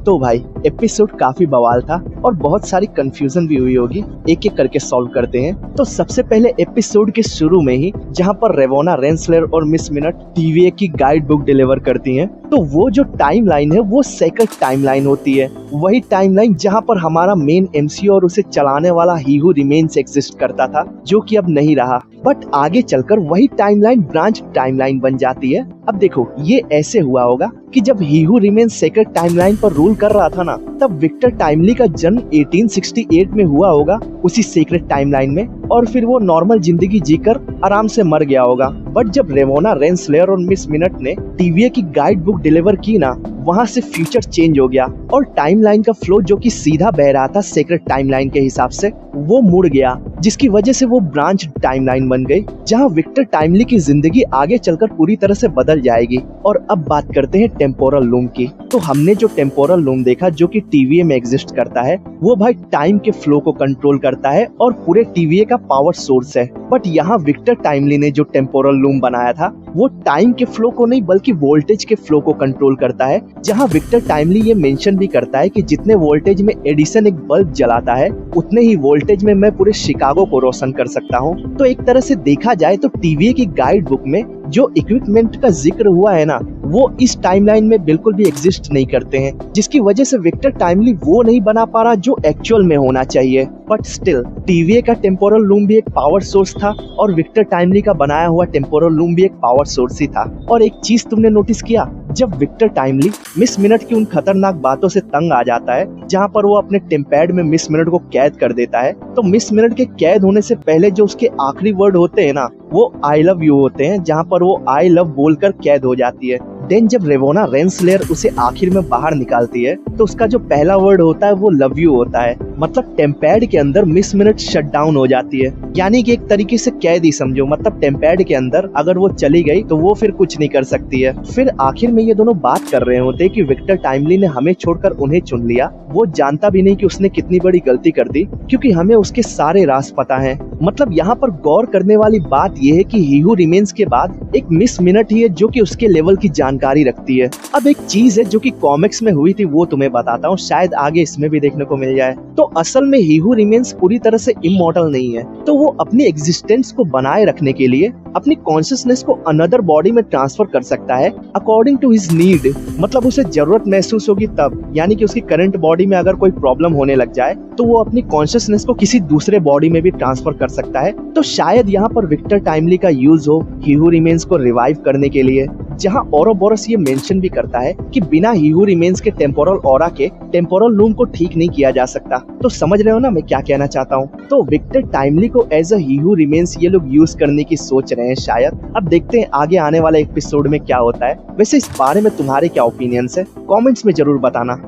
तो भाई एपिसोड काफी बवाल था और बहुत सारी कंफ्यूजन भी हुई होगी। एक एक करके सॉल्व करते हैं। तो सबसे पहले एपिसोड के शुरू में ही जहां पर रेवोना रेंसलर और मिस मिनट टीवीए की गाइड बुक डिलीवर करती हैं, तो वो जो टाइमलाइन है वो सेकंड टाइमलाइन होती है। वही टाइमलाइन जहां पर हमारा मेन एमसीयू और उसे चलाने वाला ही हू रिमेन्स एग्जिस्ट करता था, जो कि अब नहीं रहा। बट आगे चलकर वही टाइमलाइन ब्रांच टाइमलाइन बन जाती है। अब देखो, ये ऐसे हुआ होगा कि जब ही हू रिमेन्स सेकंड टाइमलाइन पर रूल कर रहा था ना, तब विक्टर टाइमली का जन्म 1868 में हुआ होगा उसी सीक्रेट टाइमलाइन में, और फिर वो नॉर्मल जिंदगी जीकर आराम से मर गया होगा। बट जब रेवोना रेंसलर और मिस मिनट ने टीवीए की गाइड बुक डिलीवर की ना, वहाँ से फ्यूचर चेंज हो गया और टाइमलाइन का फ्लो जो कि सीधा बह रहा था सीक्रेट टाइमलाइन के हिसाब से, वो मुड़ गया, जिसकी वजह से वो ब्रांच टाइमलाइन बन गई, जहाँ विक्टर टाइमली की जिंदगी आगे चलकर पूरी तरह से बदल जाएगी। और अब बात करते हैं टेम्पोरल लूम की। तो हमने जो टेम्पोरल लूम देखा जो कि टीवीए में एग्जिस्ट करता है, वो भाई टाइम के फ्लो को कंट्रोल करता है और पूरे टीवीए का पावर सोर्स है। बट यहाँ विक्टर टाइमली ने जो टेम्पोरल लूम बनाया था, वो टाइम के फ्लो को नहीं बल्कि वोल्टेज के फ्लो को कंट्रोल करता है। जहाँ विक्टर टाइमली ये मेंशन भी करता है कि जितने वोल्टेज में एडिसन एक बल्ब जलाता है, उतने ही वोल्टेज में मैं पूरे शिकागो को रोशन कर सकता हूँ। तो एक तरह से देखा जाए तो टीवीए की गाइड बुक में जो इक्विपमेंट का जिक्र हुआ है ना, वो इस टाइमलाइन में बिल्कुल भी एग्जिस्ट नहीं करते हैं, जिसकी वजह से विक्टर टाइमली वो नहीं बना पा रहा जो एक्चुअल में होना चाहिए। बट स्टिल टीवीए का टेम्पोरल लूम भी एक पावर सोर्स था और विक्टर टाइमली का बनाया हुआ टेम्पोरल लूम भी एक पावर सोर्स ही था। और एक चीज तुमने नोटिस किया, जब विक्टर टाइमली मिस मिनट की उन खतरनाक बातों से तंग आ जाता है, जहाँ पर वो अपने टेम्पैड में मिस मिनट को कैद कर देता है, तो मिस मिनट के कैद होने से पहले जो उसके आखिरी वर्ड होते हैं ना, वो आई लव यू होते हैं, जहाँ पर वो आई लव बोलकर कैद हो जाती है। देन जब रेवोना रेंसलर उसे आखिर में बाहर निकालती है, तो उसका जो पहला वर्ड होता है वो लव यू होता है। मतलब टेम्पैड के अंदर मिस मिनट शट डाउन हो जाती है, यानी कि एक तरीके से कैद ही समझो। मतलब टेम्पैड के अंदर अगर वो चली गई तो वो फिर कुछ नहीं कर सकती है। फिर आखिर में ये दोनों बात कर रहे होते कि विक्टर टाइमली ने हमें छोड़कर उन्हें चुन लिया। वो जानता भी नहीं कि उसने कितनी बड़ी गलती कर दी, क्योंकि हमें उसके सारे राज पता है। मतलब यहाँ पर गौर करने वाली बात यह है कि ही हू रिमेन्स के बाद एक मिस मिनट ही है जो कि उसके लेवल की जानकारी रखती है। अब एक चीज है जो कि कॉमिक्स में हुई थी, वो तुम्हें बताता हूँ, शायद आगे इसमें भी देखने को मिल जाए। तो असल में ही हू रिमेन्स पूरी तरह से इमॉर्टल नहीं है, तो वो अपनी एग्जिस्टेंस को बनाए रखने के लिए अपनी कॉन्शियसनेस को अनदर बॉडी में ट्रांसफर कर सकता है अकॉर्डिंग टू हिज नीड। मतलब उसे जरूरत महसूस होगी तब, यानी कि उसकी करंट बॉडी में अगर कोई प्रॉब्लम होने लग जाए तो वो अपनी कॉन्शियसनेस को किसी दूसरे बॉडी में भी ट्रांसफर कर सकता है। तो शायद यहाँ पर विक्टर टाइमली का यूज हो ही हू रिमेन्स को रिवाइव करने के लिए, जहाँ ओरोबोरस ये मेंशन भी करता है कि बिना ही हू रिमेन्स के टेम्पोरल ऑरा के टेम्पोरल लूम को ठीक नहीं किया जा सकता। तो समझ रहे हो ना मैं क्या कहना चाहता हूँ। तो विक्टर टाइमली को as a he who remains ये लोग यूज करने की सोच रहे हैं शायद। अब देखते हैं आगे आने वाले एपिसोड में क्या होता है। वैसे इस बारे में तुम्हारे क्या ओपिनियंस है, कमेंट्स में जरूर बताना।